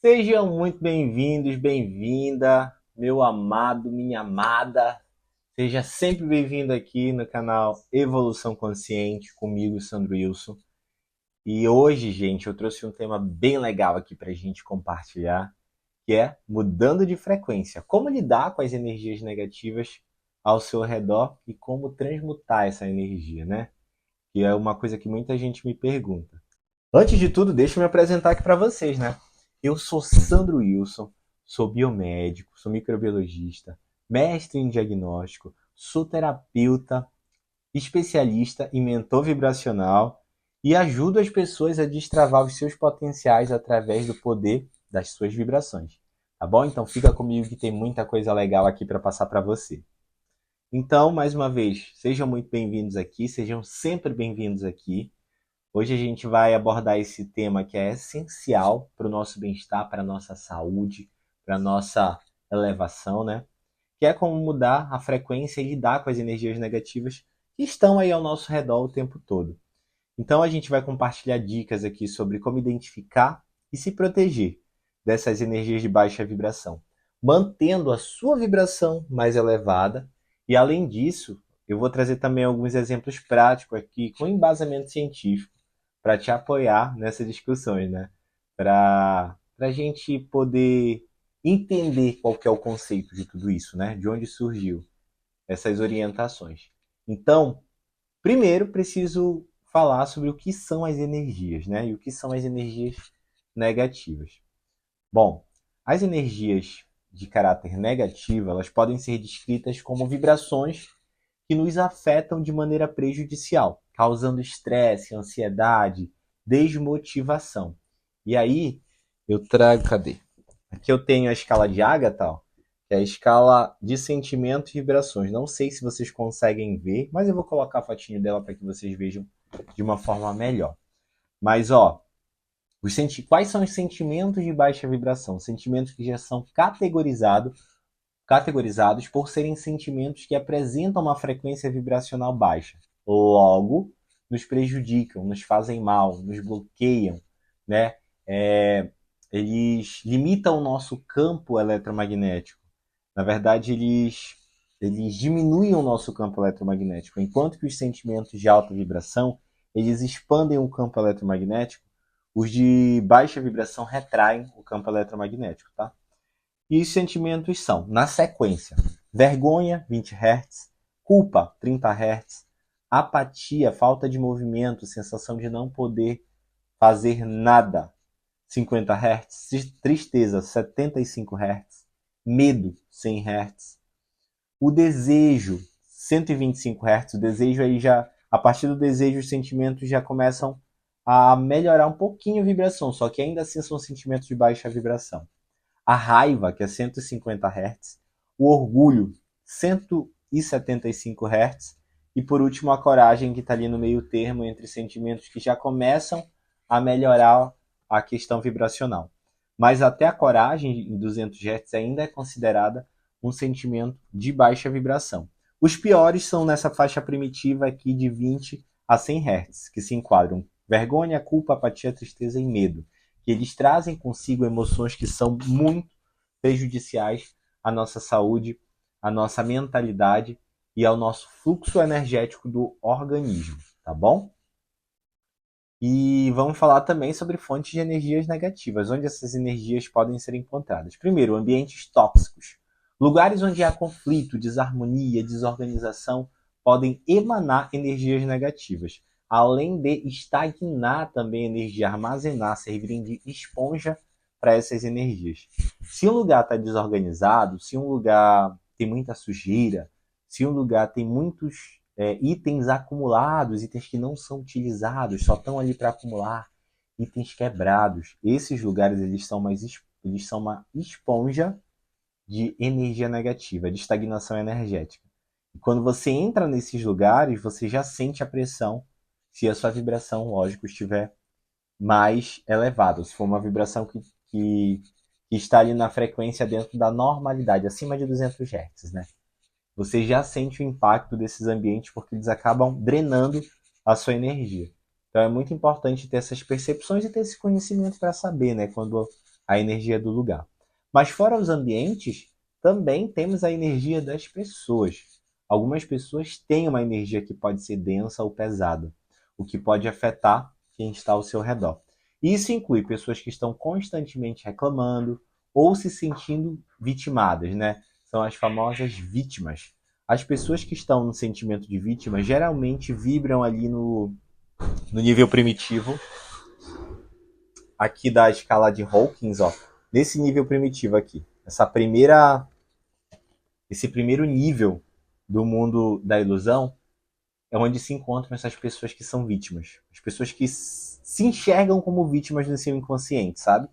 Sejam muito bem-vindos, bem-vinda, meu amado, minha amada. Seja sempre bem-vindo aqui no canal Evolução Consciente, comigo, Sandro Wilson. E hoje, gente, eu trouxe um tema bem legal aqui para a gente compartilhar, que é mudando de frequência. Como lidar com as energias negativas ao seu redor e como transmutar essa energia, né? Que é uma coisa que muita gente me pergunta. Antes de tudo, deixa eu me apresentar aqui para vocês, né? Eu sou Sandro Wilson, sou biomédico, sou microbiologista, mestre em diagnóstico, sou terapeuta, especialista em mentor vibracional e ajudo as pessoas a destravar os seus potenciais através do poder das suas vibrações. Tá bom? Então fica comigo que tem muita coisa legal aqui para passar para você. Então, mais uma vez, sejam muito bem-vindos aqui, sejam sempre bem-vindos aqui. Hoje a gente vai abordar esse tema que é essencial para o nosso bem-estar, para a nossa saúde, para a nossa elevação, né? Que é como mudar a frequência e lidar com as energias negativas que estão aí ao nosso redor o tempo todo. Então a gente vai compartilhar dicas aqui sobre como identificar e se proteger dessas energias de baixa vibração, mantendo a sua vibração mais elevada. E além disso, eu vou trazer também alguns exemplos práticos aqui com embasamento científico para te apoiar nessas discussões, né? Para a gente poder entender qual que é o conceito de tudo isso, né? De onde surgiu essas orientações. Então, primeiro preciso falar sobre o que são as energias, né? E o que são as energias negativas. Bom, as energias de caráter negativo, elas podem ser descritas como vibrações que nos afetam de maneira prejudicial, causando estresse, ansiedade, desmotivação. E aí, eu trago, cadê? Aqui eu tenho a escala de Agatha, ó, que é a escala de sentimentos e vibrações. Não sei se vocês conseguem ver, mas eu vou colocar a fotinho dela para que vocês vejam de uma forma melhor. Mas, ó, quais são os sentimentos de baixa vibração? Sentimentos que já são categorizados por serem sentimentos que apresentam uma frequência vibracional baixa. Logo, nos prejudicam, nos fazem mal, nos bloqueiam, né? Eles limitam o nosso campo eletromagnético. Na verdade, eles diminuem o nosso campo eletromagnético, enquanto que os sentimentos de alta vibração, eles expandem o campo eletromagnético, os de baixa vibração retraem o campo eletromagnético, tá? E os sentimentos são, na sequência, vergonha, 20 Hz, culpa, 30 Hz, apatia, falta de movimento, sensação de não poder fazer nada, 50 Hz, tristeza, 75 Hz, medo, 100 Hz, o desejo, 125 Hz, o desejo aí já, a partir do desejo, os sentimentos já começam a melhorar um pouquinho a vibração, só que ainda assim são sentimentos de baixa vibração. A raiva, que é 150 Hz, o orgulho, 175 Hz, e por último a coragem, que está ali no meio termo entre sentimentos que já começam a melhorar a questão vibracional. Mas até a coragem, em 200 Hz, ainda é considerada um sentimento de baixa vibração. Os piores são nessa faixa primitiva aqui de 20 a 100 Hz, que se enquadram vergonha, culpa, apatia, tristeza e medo, que eles trazem consigo emoções que são muito prejudiciais à nossa saúde, à nossa mentalidade e ao nosso fluxo energético do organismo, tá bom? E vamos falar também sobre fontes de energias negativas, onde essas energias podem ser encontradas. Primeiro, ambientes tóxicos. Lugares onde há conflito, desarmonia, desorganização podem emanar energias negativas, além de estagnar também a energia, armazenar, servirem de esponja para essas energias. Se um lugar está desorganizado, se um lugar tem muita sujeira, se um lugar tem muitos itens acumulados, itens que não são utilizados, só estão ali para acumular, itens quebrados, esses lugares eles são uma esponja de energia negativa, de estagnação energética. E quando você entra nesses lugares, você já sente a pressão se a sua vibração, lógico, estiver mais elevada, se for uma vibração que está ali na frequência dentro da normalidade, acima de 200 Hz, né? Você já sente o impacto desses ambientes porque eles acabam drenando a sua energia. Então é muito importante ter essas percepções e ter esse conhecimento para saber, né? Quando a energia do lugar. Mas fora os ambientes, também temos a energia das pessoas. Algumas pessoas têm uma energia que pode ser densa ou pesada, o que pode afetar quem está ao seu redor. Isso inclui pessoas que estão constantemente reclamando ou se sentindo vitimadas, né? São as famosas vítimas. As pessoas que estão no sentimento de vítima geralmente vibram ali no nível primitivo, aqui da escala de Hawkins, ó, nesse nível primitivo aqui. Esse primeiro nível do mundo da ilusão é onde se encontram essas pessoas que são vítimas. As pessoas que se enxergam como vítimas no seu inconsciente, sabe?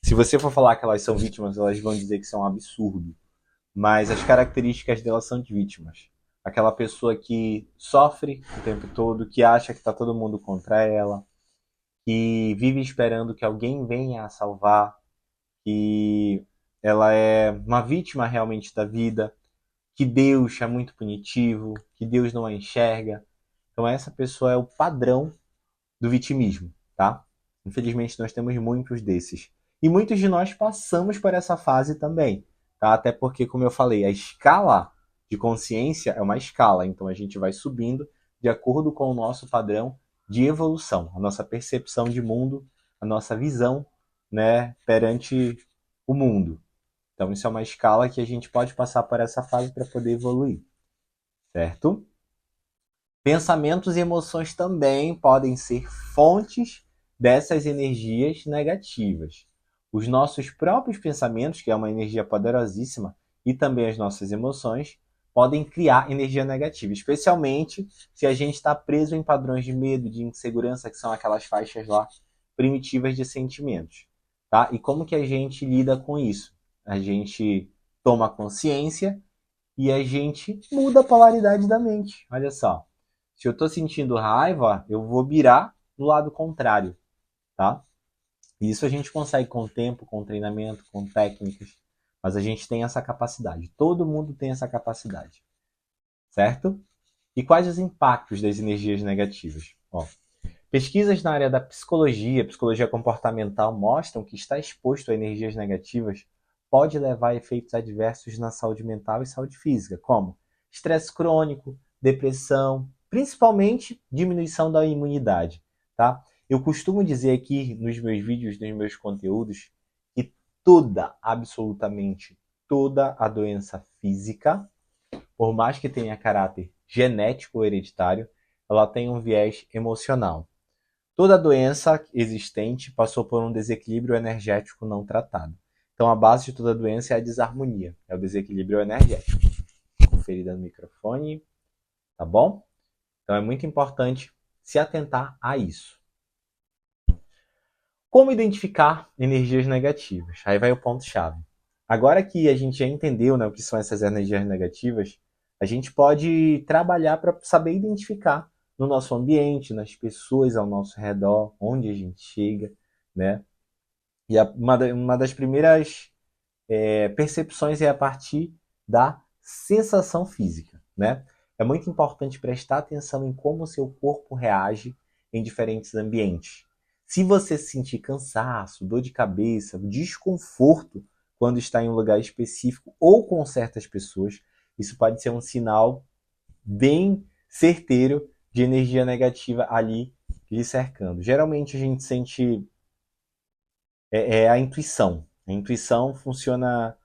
Se você for falar que elas são vítimas, elas vão dizer que isso é um absurdo. Mas as características delas são de vítimas. Aquela pessoa que sofre o tempo todo, que acha que está todo mundo contra ela, que vive esperando que alguém venha a salvar, que ela é uma vítima realmente da vida, que Deus é muito punitivo, que Deus não a enxerga. Então essa pessoa é o padrão do vitimismo, tá? Infelizmente nós temos muitos desses. E muitos de nós passamos por essa fase também, tá? Até porque, como eu falei, a escala de consciência é uma escala, então a gente vai subindo de acordo com o nosso padrão de evolução, a nossa percepção de mundo, a nossa visão, né, perante o mundo. Então isso é uma escala que a gente pode passar por essa fase para poder evoluir, certo? Pensamentos e emoções também podem ser fontes dessas energias negativas. Os nossos próprios pensamentos, que é uma energia poderosíssima, e também as nossas emoções, podem criar energia negativa, especialmente se a gente está preso em padrões de medo, de insegurança, que são aquelas faixas lá primitivas de sentimentos. Tá? E como que a gente lida com isso? A gente toma consciência e a gente muda a polaridade da mente. Olha só. Se eu estou sentindo raiva, eu vou virar no lado contrário, tá? E isso a gente consegue com o tempo, com treinamento, com técnicas, mas a gente tem essa capacidade. Todo mundo tem essa capacidade, certo? E quais os impactos das energias negativas? Ó, pesquisas na área da psicologia comportamental mostram que estar exposto a energias negativas pode levar a efeitos adversos na saúde mental e saúde física, como estresse crônico, depressão, principalmente diminuição da imunidade, tá? Eu costumo dizer aqui nos meus vídeos, nos meus conteúdos, que absolutamente toda a doença física, por mais que tenha caráter genético ou hereditário, ela tem um viés emocional. Toda doença existente passou por um desequilíbrio energético não tratado. Então, a base de toda doença é a desarmonia, é o desequilíbrio energético. Conferida no microfone, tá bom? Então, é muito importante se atentar a isso. Como identificar energias negativas? Aí vai o ponto-chave. Agora que a gente já entendeu, né, o que são essas energias negativas, a gente pode trabalhar para saber identificar no nosso ambiente, nas pessoas ao nosso redor, onde a gente chega, né? E uma das primeiras percepções é a partir da sensação física, né? É muito importante prestar atenção em como o seu corpo reage em diferentes ambientes. Se você sentir cansaço, dor de cabeça, desconforto quando está em um lugar específico ou com certas pessoas, isso pode ser um sinal bem certeiro de energia negativa ali lhe cercando. Geralmente a gente sente a intuição. A intuição funciona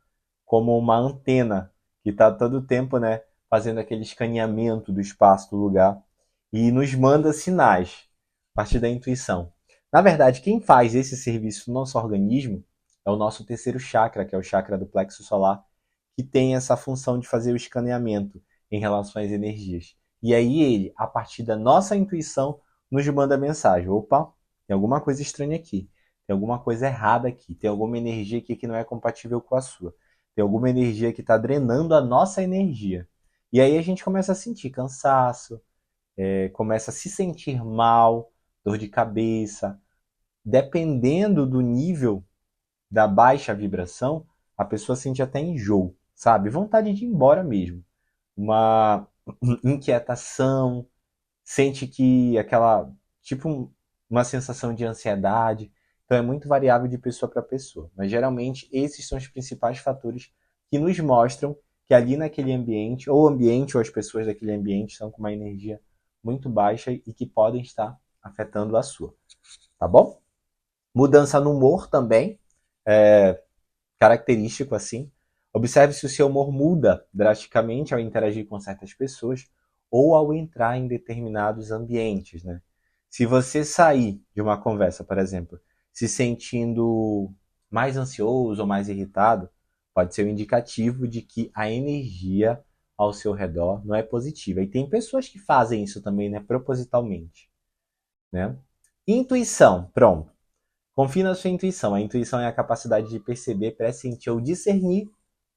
como uma antena que está todo o tempo, né, fazendo aquele escaneamento do espaço do lugar e nos manda sinais a partir da intuição. Na verdade, quem faz esse serviço no nosso organismo é o nosso terceiro chakra, que é o chakra do plexo solar, que tem essa função de fazer o escaneamento em relação às energias. E aí ele, a partir da nossa intuição, nos manda mensagem. Opa, tem alguma coisa estranha aqui. Tem alguma coisa errada aqui. Tem alguma energia aqui que não é compatível com a sua. Tem alguma energia que está drenando a nossa energia. E aí a gente começa a sentir cansaço, começa a se sentir mal, dor de cabeça. Dependendo do nível da baixa vibração, a pessoa sente até enjoo, sabe? Vontade de ir embora mesmo. Uma inquietação, sente que aquela, tipo uma sensação de ansiedade. Então é muito variável de pessoa para pessoa. Mas geralmente esses são os principais fatores que nos mostram que ali naquele ambiente, ou o ambiente ou as pessoas daquele ambiente estão com uma energia muito baixa e que podem estar afetando a sua. Tá bom? Mudança no humor também, característico assim. Observe se o seu humor muda drasticamente ao interagir com certas pessoas ou ao entrar em determinados ambientes, né? Se você sair de uma conversa, por exemplo, se sentindo mais ansioso ou mais irritado, pode ser um indicativo de que a energia ao seu redor não é positiva. E tem pessoas que fazem isso também, né, propositalmente, né? Intuição, pronto. Confie na sua intuição. A intuição é a capacidade de perceber, pressentir ou discernir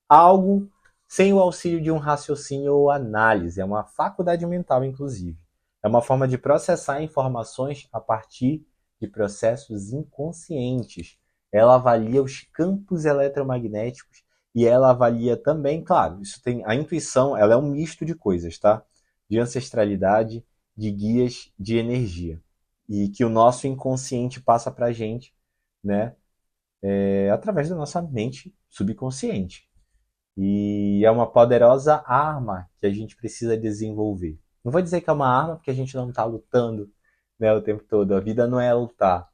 algo sem o auxílio de um raciocínio ou análise. É uma faculdade mental, inclusive. É uma forma de processar informações a partir de processos inconscientes. Ela avalia os campos eletromagnéticos e ela avalia também, claro, isso tem a intuição, ela é um misto de coisas, tá? De ancestralidade, de guias, de energia. E que o nosso inconsciente passa pra gente, né? Através da nossa mente subconsciente. E é uma poderosa arma que a gente precisa desenvolver. Não vou dizer que é uma arma porque a gente não está lutando, né, o tempo todo. A vida não é lutar.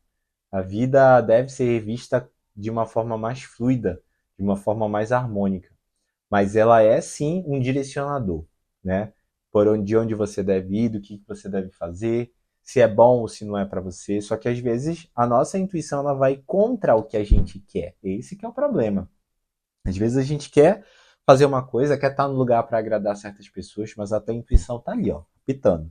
A vida deve ser vista de uma forma mais fluida, de uma forma mais harmônica. Mas ela é sim um direcionador, né? De onde você deve ir, do que você deve fazer, se é bom ou se não é para você. Só que às vezes a nossa intuição ela vai contra o que a gente quer. Esse que é o problema. Às vezes a gente quer fazer uma coisa, quer estar no lugar para agradar certas pessoas, mas a tua intuição tá ali, ó, pitando.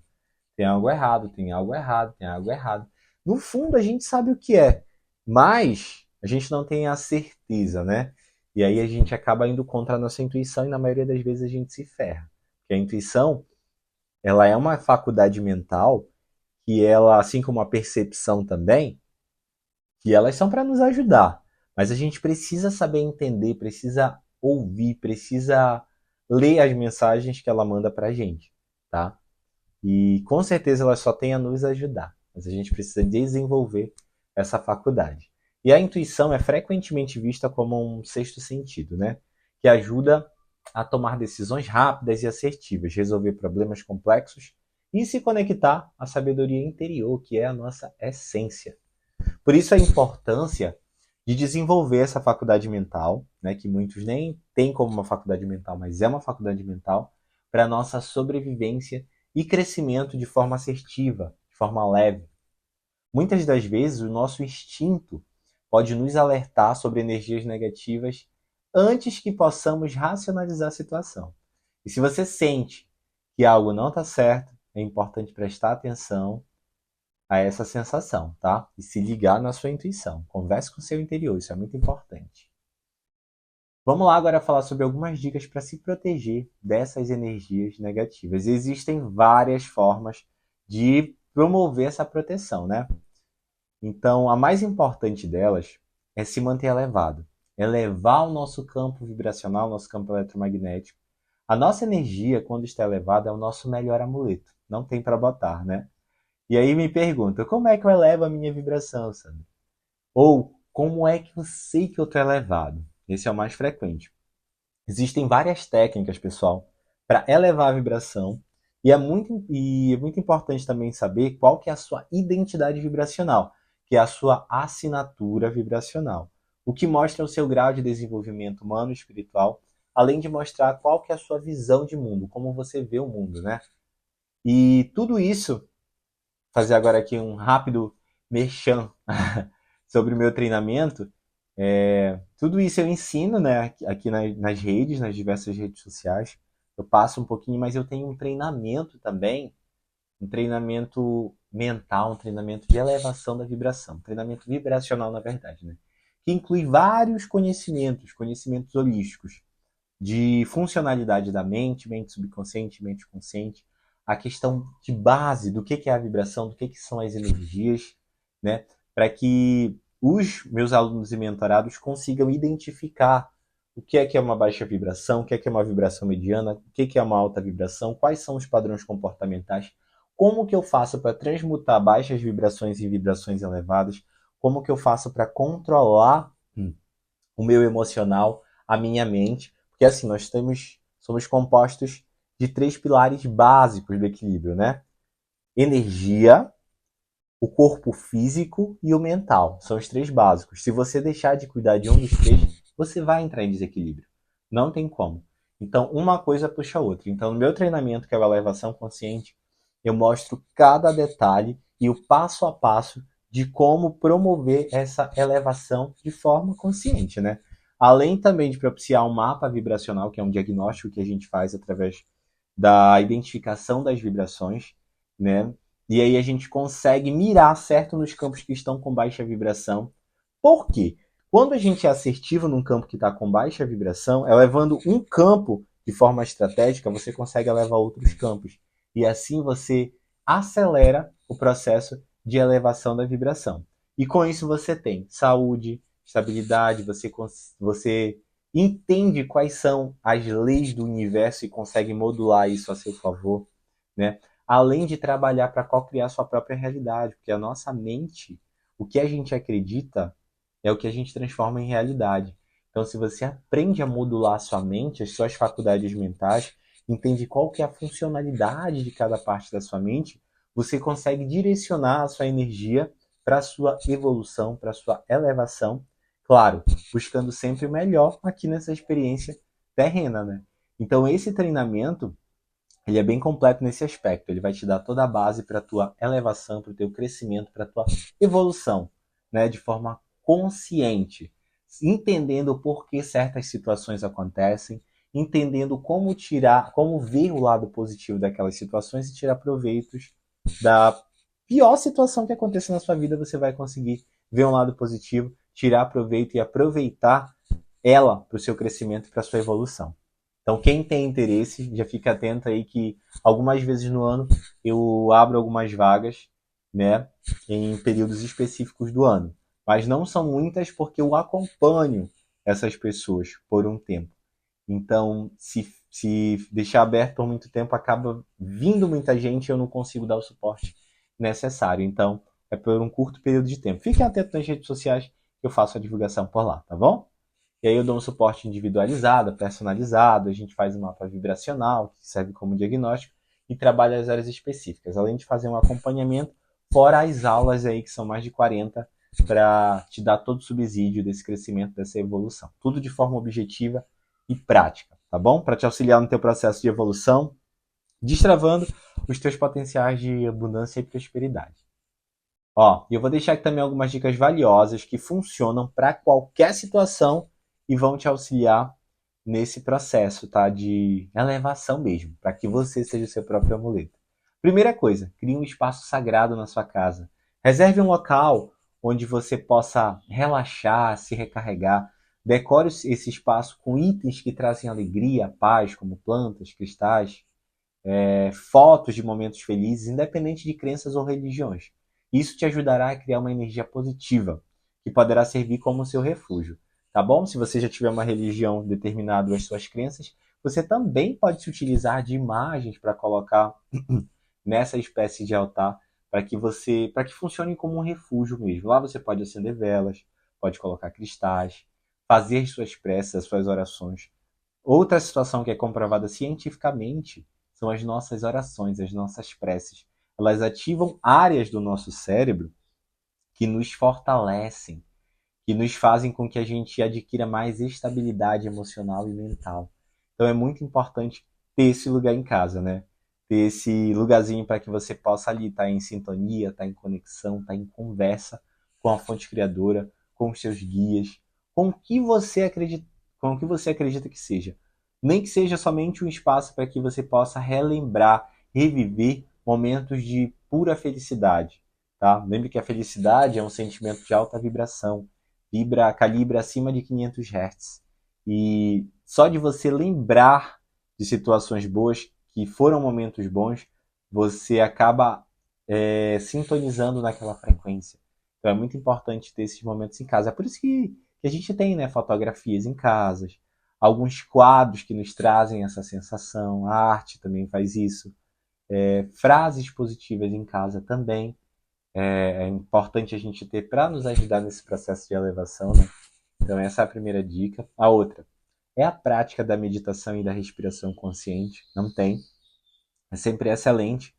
Tem algo errado, tem algo errado, tem algo errado. No fundo a gente sabe o que é, mas a gente não tem a certeza, né? E aí a gente acaba indo contra a nossa intuição e na maioria das vezes a gente se ferra. Porque a intuição, ela é uma faculdade mental que ela, assim como a percepção também, que elas são para nos ajudar. Mas a gente precisa saber entender, precisa ouvir, precisa ler as mensagens que ela manda para a gente, tá? E com certeza ela só tem a nos ajudar, mas a gente precisa desenvolver essa faculdade. E a intuição é frequentemente vista como um sexto sentido, né? Que ajuda a tomar decisões rápidas e assertivas, resolver problemas complexos e se conectar à sabedoria interior, que é a nossa essência. Por isso a importância de desenvolver essa faculdade mental, né, que muitos nem têm como uma faculdade mental, mas é uma faculdade mental, para a nossa sobrevivência e crescimento de forma assertiva, de forma leve. Muitas das vezes o nosso instinto pode nos alertar sobre energias negativas antes que possamos racionalizar a situação. E se você sente que algo não está certo, é importante prestar atenção a essa sensação, tá? E se ligar na sua intuição. Converse com o seu interior, isso é muito importante. Vamos lá agora falar sobre algumas dicas para se proteger dessas energias negativas. Existem várias formas de promover essa proteção, né? Então, a mais importante delas é se manter elevado. Elevar o nosso campo vibracional, o nosso campo eletromagnético. A nossa energia, quando está elevada, é o nosso melhor amuleto. Não tem para botar, né? E aí me pergunta, como é que eu elevo a minha vibração, Sandro? Ou, como é que eu sei que eu estou elevado? Esse é o mais frequente. Existem várias técnicas, pessoal, para elevar a vibração. E é muito importante também saber qual que é a sua identidade vibracional, que é a sua assinatura vibracional. O que mostra o seu grau de desenvolvimento humano e espiritual, além de mostrar qual que é a sua visão de mundo, como você vê o mundo, né? E tudo isso fazer agora aqui um rápido merchan sobre o meu treinamento. Tudo isso eu ensino, né, aqui nas redes, nas diversas redes sociais. Eu passo um pouquinho, mas eu tenho um treinamento também, um treinamento mental, um treinamento de elevação da vibração, um treinamento vibracional, na verdade, né? Que inclui vários conhecimentos holísticos, de funcionalidade da mente, mente subconsciente, mente consciente, a questão de base do que é a vibração, do que são as energias, né? Para que os meus alunos e mentorados consigam identificar o que é uma baixa vibração, o que é uma vibração mediana, o que é uma alta vibração, quais são os padrões comportamentais, como que eu faço para transmutar baixas vibrações em vibrações elevadas, como que eu faço para controlar o meu emocional, a minha mente, porque assim, somos compostos de 3 pilares básicos do equilíbrio, né? Energia, o corpo físico e o mental. São os 3 básicos. Se você deixar de cuidar de um dos 3, você vai entrar em desequilíbrio. Não tem como. Então, uma coisa puxa a outra. Então, no meu treinamento, que é a elevação consciente, eu mostro cada detalhe e o passo a passo de como promover essa elevação de forma consciente, né? Além também de propiciar um mapa vibracional, que é um diagnóstico que a gente faz através da identificação das vibrações, né? E aí a gente consegue mirar certo nos campos que estão com baixa vibração. Por quê? Quando a gente é assertivo num campo que está com baixa vibração, elevando um campo de forma estratégica, você consegue elevar outros campos. E assim você acelera o processo de elevação da vibração. E com isso você tem saúde, estabilidade, você entende quais são as leis do universo e consegue modular isso a seu favor, né? Além de trabalhar para co-criar sua própria realidade, porque a nossa mente, o que a gente acredita, é o que a gente transforma em realidade. Então, se você aprende a modular a sua mente, as suas faculdades mentais, entende qual que é a funcionalidade de cada parte da sua mente, você consegue direcionar a sua energia para a sua evolução, para a sua elevação, claro, buscando sempre o melhor aqui nessa experiência terrena, né? Então, esse treinamento ele é bem completo nesse aspecto. Ele vai te dar toda a base para a tua elevação, para o teu crescimento, para a tua evolução, né? De forma consciente, entendendo por que certas situações acontecem, entendendo como tirar, como ver o lado positivo daquelas situações e tirar proveitos da pior situação que acontecer na sua vida, você vai conseguir ver um lado positivo, tirar proveito e aproveitar ela para o seu crescimento e para a sua evolução. Então, quem tem interesse, já fica atento aí que algumas vezes no ano eu abro algumas vagas, né, em períodos específicos do ano. Mas não são muitas porque eu acompanho essas pessoas por um tempo. Então, se deixar aberto por muito tempo, acaba vindo muita gente e eu não consigo dar o suporte necessário. Então, é por um curto período de tempo. Fiquem atentos nas redes sociais que eu faço a divulgação por lá, tá bom? E aí eu dou um suporte individualizado, personalizado, a gente faz um mapa vibracional, que serve como diagnóstico, e trabalha as áreas específicas, além de fazer um acompanhamento, fora as aulas aí, que são mais de 40, para te dar todo o subsídio desse crescimento, dessa evolução. Tudo de forma objetiva e prática, tá bom? Para te auxiliar no teu processo de evolução, destravando os teus potenciais de abundância e prosperidade. Ó, e eu vou deixar aqui também algumas dicas valiosas que funcionam para qualquer situação e vão te auxiliar nesse processo, tá? De elevação mesmo, para que você seja o seu próprio amuleto. Primeira coisa, crie um espaço sagrado na sua casa. Reserve um local onde você possa relaxar, se recarregar. Decore esse espaço com itens que trazem alegria, paz, como plantas, cristais, fotos de momentos felizes, independente de crenças ou religiões. Isso te ajudará a criar uma energia positiva, que poderá servir como seu refúgio. Tá bom? Se você já tiver uma religião determinada às suas crenças, você também pode se utilizar de imagens para colocar nessa espécie de altar para que funcione como um refúgio mesmo. Lá você pode acender velas, pode colocar cristais, fazer suas preces, suas orações. Outra situação que é comprovada cientificamente são as nossas orações, as nossas preces. Elas ativam áreas do nosso cérebro que nos fortalecem, que nos fazem com que a gente adquira mais estabilidade emocional e mental. Então é muito importante ter esse lugar em casa, né? Ter esse lugarzinho para que você possa ali estar em sintonia, estar em conexão, estar em conversa com a fonte criadora, com os seus guias, com o que você acredita, com o que você acredita que seja. Nem que seja somente um espaço para que você possa relembrar, reviver momentos de pura felicidade, tá? Lembre que a felicidade é um sentimento de alta vibração, calibre acima de 500 Hz. E só de você lembrar de situações boas, que foram momentos bons, você acaba sintonizando naquela frequência. Então é muito importante ter esses momentos em casa. É por isso que a gente tem, né, fotografias em casas, alguns quadros que nos trazem essa sensação, a arte também faz isso, frases positivas em casa também. é importante a gente ter para nos ajudar nesse processo de elevação, né? Então essa é a primeira dica. A outra é a prática da meditação e da respiração consciente. Não tem. É sempre excelente.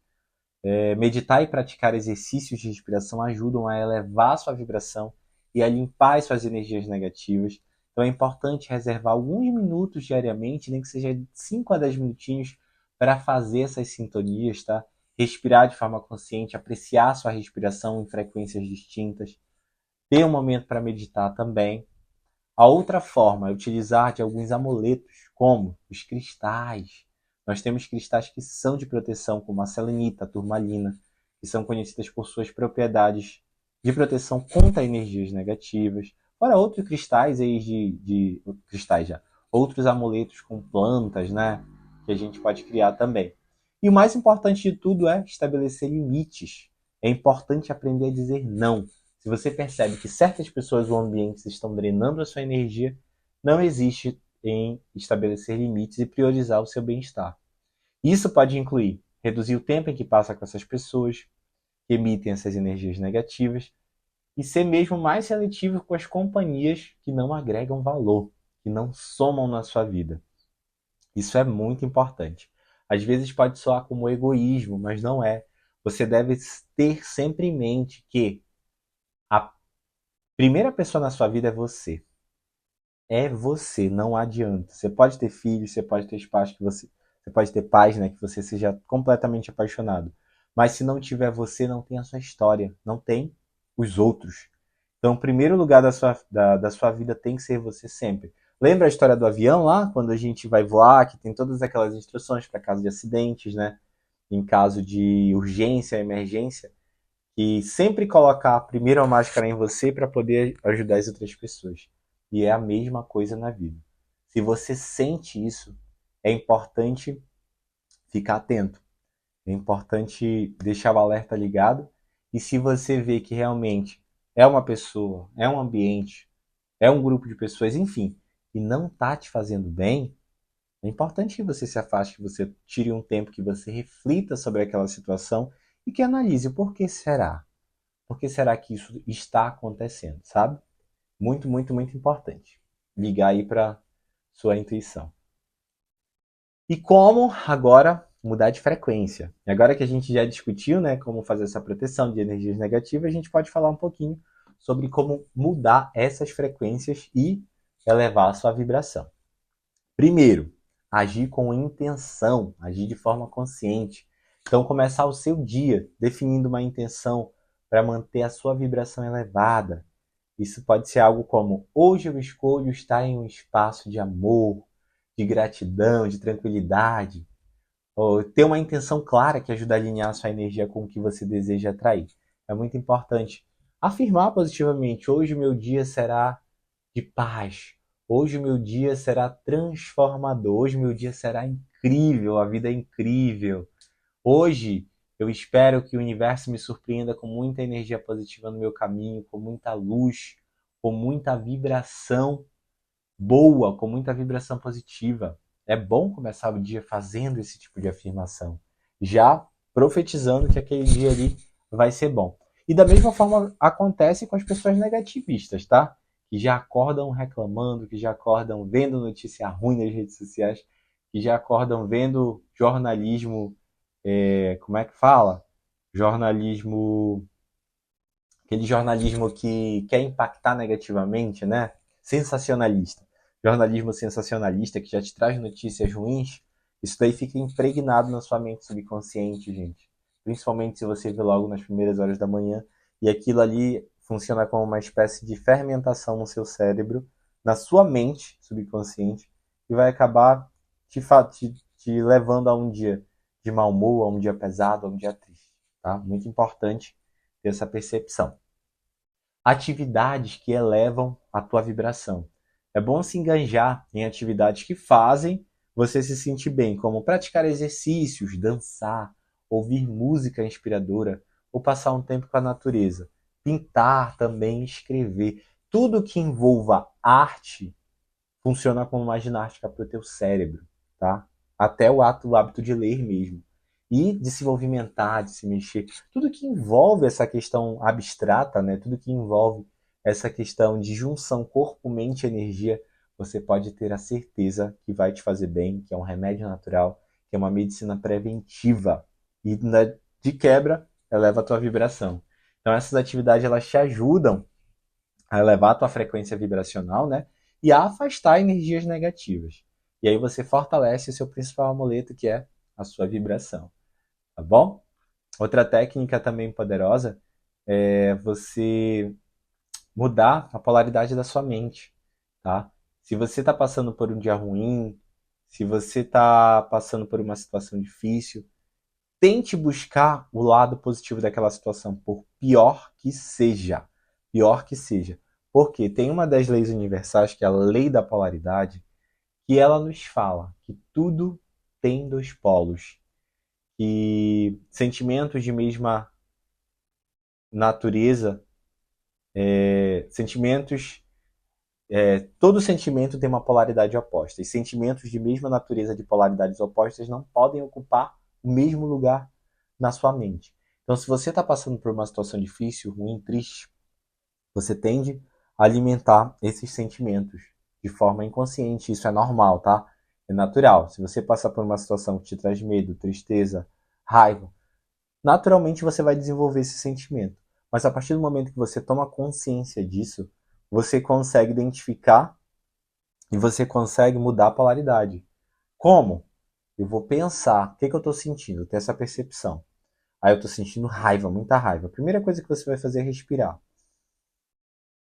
Meditar e praticar exercícios de respiração ajudam a elevar a sua vibração e a limpar as suas energias negativas. Então é importante reservar alguns minutos diariamente, nem que seja 5 a 10 minutinhos, para fazer essas sintonias, tá? Respirar de forma consciente, apreciar a sua respiração em frequências distintas, ter um momento para meditar também. A outra forma é utilizar de alguns amuletos, como os cristais. Nós temos cristais que são de proteção, como a selenita, a turmalina, que são conhecidas por suas propriedades de proteção contra energias negativas. Fora outros cristais aí cristais já, outros amuletos com plantas, né, que a gente pode criar também. E o mais importante de tudo é estabelecer limites. É importante aprender a dizer não. Se você percebe que certas pessoas ou ambientes estão drenando a sua energia, não existe em estabelecer limites e priorizar o seu bem-estar. Isso pode incluir reduzir o tempo em que passa com essas pessoas que emitem essas energias negativas e ser mesmo mais seletivo com as companhias que não agregam valor, que não somam na sua vida. Isso é muito importante. Às vezes pode soar como egoísmo, mas não é. Você deve ter sempre em mente que a primeira pessoa na sua vida é você. É você, não adianta. Você pode ter filhos, você pode ter pais que você pode ter pais, né, que você seja completamente apaixonado. Mas se não tiver você, não tem a sua história, não tem os outros. Então, o primeiro lugar da sua vida tem que ser você sempre. Lembra a história do avião lá, quando a gente vai voar, que tem todas aquelas instruções para caso de acidentes, né? Em caso de urgência, emergência, e sempre colocar primeiro a máscara em você para poder ajudar as outras pessoas. E é a mesma coisa na vida. Se você sente isso, é importante ficar atento. É importante deixar o alerta ligado. E se você vê que realmente é uma pessoa, é um ambiente, é um grupo de pessoas, enfim, e não está te fazendo bem, é importante que você se afaste, que você tire um tempo, que você reflita sobre aquela situação e que analise o porquê será. Por que será que isso está acontecendo, sabe? Muito, muito, muito importante. Ligar aí para sua intuição. E como agora mudar de frequência? E agora que a gente já discutiu, né, como fazer essa proteção de energias negativas, a gente pode falar um pouquinho sobre como mudar essas frequências e elevar a sua vibração. Primeiro, agir com intenção, agir de forma consciente. Então, começar o seu dia definindo uma intenção para manter a sua vibração elevada. Isso pode ser algo como: hoje eu escolho estar em um espaço de amor, de gratidão, de tranquilidade. Ou ter uma intenção clara que ajuda a alinhar a sua energia com o que você deseja atrair. É muito importante afirmar positivamente: hoje o meu dia será de paz. Hoje o meu dia será transformador. Hoje o meu dia será incrível. A vida é incrível. Hoje eu espero que o universo me surpreenda com muita energia positiva no meu caminho, com muita luz, com muita vibração boa, com muita vibração positiva. É bom começar o dia fazendo esse tipo de afirmação, já profetizando que aquele dia ali vai ser bom. E da mesma forma acontece com as pessoas negativistas, tá? Que já acordam reclamando, que já acordam vendo notícia ruim nas redes sociais, que já acordam vendo jornalismo, como é que fala? Jornalismo, aquele jornalismo que quer impactar negativamente, né? Sensacionalista. Jornalismo sensacionalista que já te traz notícias ruins, isso daí fica impregnado na sua mente subconsciente, gente. Principalmente se você vê logo nas primeiras horas da manhã e aquilo ali funciona como uma espécie de fermentação no seu cérebro, na sua mente subconsciente, e vai acabar te levando a um dia de mau humor, a um dia pesado, a um dia triste. Tá? Muito importante ter essa percepção. Atividades que elevam a tua vibração. É bom se engajar em atividades que fazem você se sentir bem, como praticar exercícios, dançar, ouvir música inspiradora ou passar um tempo com a natureza. Pintar também, escrever. Tudo que envolva arte funciona como uma ginástica para o teu cérebro, tá? Até o hábito de ler mesmo. e de se movimentar, de se mexer. Tudo que envolve essa questão abstrata, né? Tudo que envolve essa questão de junção corpo, mente e energia, você pode ter a certeza que vai te fazer bem, que é um remédio natural, que é uma medicina preventiva. E de quebra, eleva a tua vibração. Então essas atividades elas te ajudam a elevar a tua frequência vibracional, né? E a afastar energias negativas. E aí você fortalece o seu principal amuleto, que é a sua vibração, tá bom? Outra técnica também poderosa é você mudar a polaridade da sua mente, tá? Se você está passando por um dia ruim, se você está passando por uma situação difícil, tente buscar o lado positivo daquela situação, por pior que seja. Pior que seja. Porque tem uma das leis universais, que é a lei da polaridade, que ela nos fala que tudo tem dois polos. Que sentimentos de mesma natureza, todo sentimento tem uma polaridade oposta. E sentimentos de mesma natureza de polaridades opostas não podem ocupar o mesmo lugar na sua mente. Então, se você está passando por uma situação difícil, ruim, triste, você tende a alimentar esses sentimentos de forma inconsciente. Isso é normal, tá? É natural. Se você passar por uma situação que te traz medo, tristeza, raiva, naturalmente você vai desenvolver esse sentimento. Mas a partir do momento que você toma consciência disso, você consegue identificar e você consegue mudar a polaridade. Como? Eu vou pensar, o que eu estou sentindo? Ter essa percepção. Aí eu estou sentindo raiva, muita raiva. A primeira coisa que você vai fazer é respirar.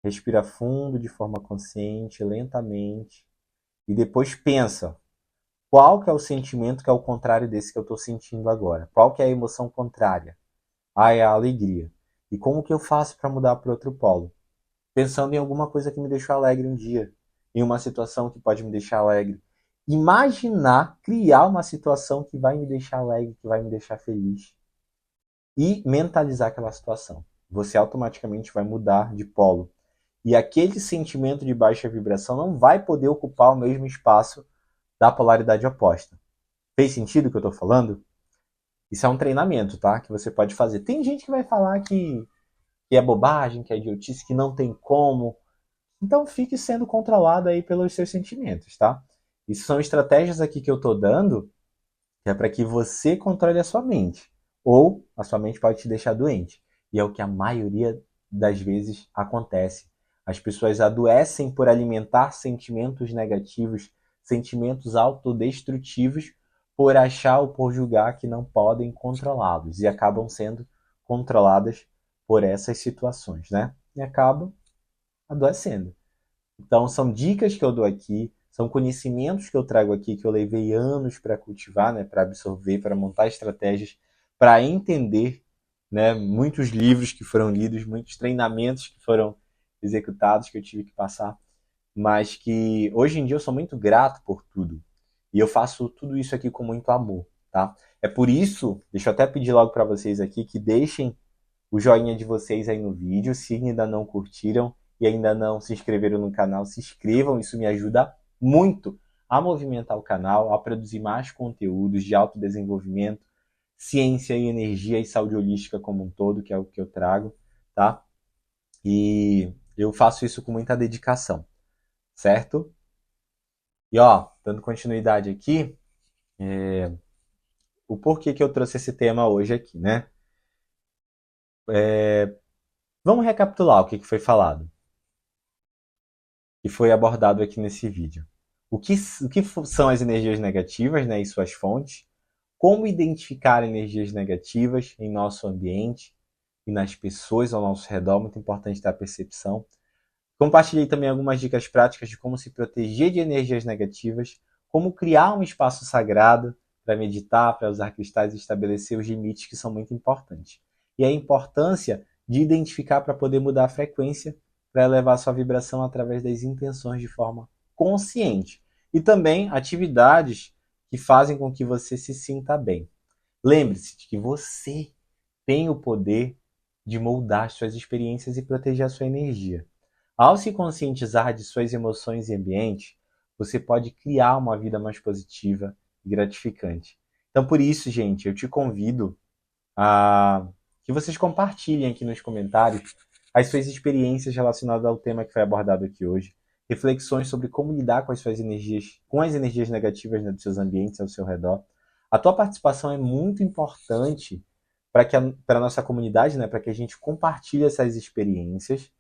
Respira fundo, de forma consciente, lentamente. E depois pensa, qual que é o sentimento que é o contrário desse que eu estou sentindo agora? Qual que é a emoção contrária? Ah, é a alegria. E como que eu faço para mudar para outro polo? Pensando em alguma coisa que me deixou alegre um dia, em uma situação que pode me deixar alegre. Imaginar, criar uma situação que vai me deixar alegre, que vai me deixar feliz. E mentalizar aquela situação. Você automaticamente vai mudar de polo. E aquele sentimento de baixa vibração não vai poder ocupar o mesmo espaço da polaridade oposta. Fez sentido o que eu estou falando? Isso é um treinamento, tá? Que você pode fazer. Tem gente que vai falar que é bobagem, que é idiotice, que não tem como. Então fique sendo controlado aí pelos seus sentimentos, tá? Isso são estratégias aqui que eu estou dando, que é para que você controle a sua mente. Ou a sua mente pode te deixar doente. E é o que a maioria das vezes acontece. As pessoas adoecem por alimentar sentimentos negativos, sentimentos autodestrutivos, por achar ou por julgar que não podem controlá-los. E acabam sendo controladas por essas situações, né? E acabam adoecendo. Então, são dicas que eu dou aqui, são conhecimentos que eu trago aqui, que eu levei anos para cultivar, né, para absorver, para montar estratégias, para entender, né, muitos livros que foram lidos, muitos treinamentos que foram executados, que eu tive que passar, mas que hoje em dia eu sou muito grato por tudo. E eu faço tudo isso aqui com muito amor, tá? É por isso, deixa eu até pedir logo para vocês aqui que deixem o joinha de vocês aí no vídeo, se ainda não curtiram e ainda não se inscreveram no canal, se inscrevam, isso me ajuda muito a movimentar o canal, a produzir mais conteúdos de autodesenvolvimento, ciência e energia e saúde holística como um todo, que é o que eu trago, tá? E eu faço isso com muita dedicação, certo? E ó, dando continuidade aqui, o porquê que eu trouxe esse tema hoje aqui, né? Vamos recapitular o que foi falado, que foi abordado aqui nesse vídeo. O que são as energias negativas, né, e suas fontes? Como identificar energias negativas em nosso ambiente e nas pessoas ao nosso redor? Muito importante ter a percepção. Compartilhei também algumas dicas práticas de como se proteger de energias negativas, como criar um espaço sagrado para meditar, para usar cristais e estabelecer os limites que são muito importantes. E a importância de identificar para poder mudar a frequência, para elevar sua vibração através das intenções de forma consciente. E também atividades que fazem com que você se sinta bem. Lembre-se de que você tem o poder de moldar suas experiências e proteger a sua energia. Ao se conscientizar de suas emoções e ambiente, você pode criar uma vida mais positiva e gratificante. Então, por isso, gente, eu te convido a que vocês compartilhem aqui nos comentários as suas experiências relacionadas ao tema que foi abordado aqui hoje, reflexões sobre como lidar com as suas energias, com as energias negativas, né, dos seus ambientes ao seu redor. A tua participação é muito importante para a nossa comunidade, né, para que a gente compartilhe essas experiências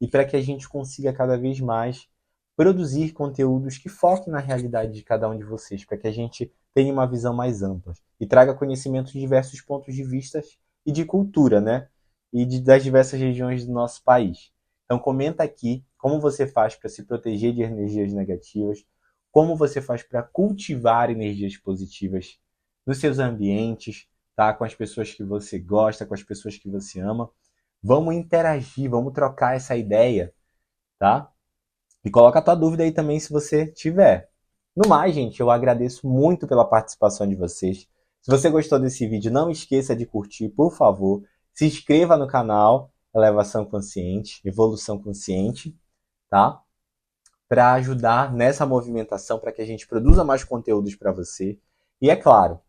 e para que a gente consiga cada vez mais produzir conteúdos que foquem na realidade de cada um de vocês, para que a gente tenha uma visão mais ampla e traga conhecimento de diversos pontos de vista e de cultura, né? Das diversas regiões do nosso país. Então comenta aqui como você faz para se proteger de energias negativas, como você faz para cultivar energias positivas nos seus ambientes, tá? Com as pessoas que você gosta, com as pessoas que você ama. Vamos interagir, vamos trocar essa ideia, tá? E coloca a tua dúvida aí também se você tiver. No mais, gente, eu agradeço muito pela participação de vocês. Se você gostou desse vídeo, não esqueça de curtir, por favor. Se inscreva no canal Elevação Consciente, Evolução Consciente, tá? Para ajudar nessa movimentação, para que a gente produza mais conteúdos para você. E é claro,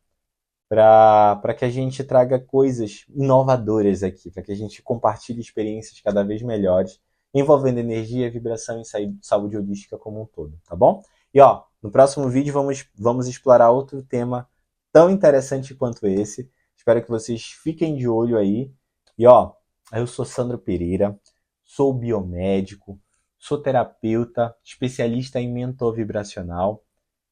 para que a gente traga coisas inovadoras aqui, para que a gente compartilhe experiências cada vez melhores, envolvendo energia, vibração e saúde holística como um todo, tá bom? E ó, no próximo vídeo vamos explorar outro tema tão interessante quanto esse. Espero que vocês fiquem de olho aí. E ó, eu sou Sandro Pereira, sou biomédico, sou terapeuta, especialista em mentor vibracional.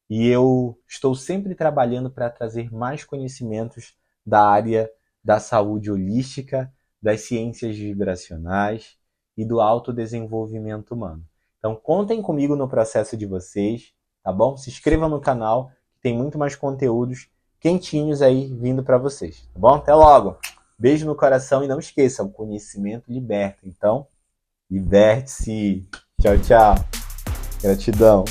E eu estou sempre trabalhando para trazer mais conhecimentos da área da saúde holística, das ciências vibracionais e do autodesenvolvimento humano. Então, contem comigo no processo de vocês, tá bom? Se inscrevam no canal, que tem muito mais conteúdos quentinhos aí vindo para vocês, tá bom? Até logo! Beijo no coração e não esqueça, o conhecimento liberta. Então, liberte-se! Tchau, tchau! Gratidão!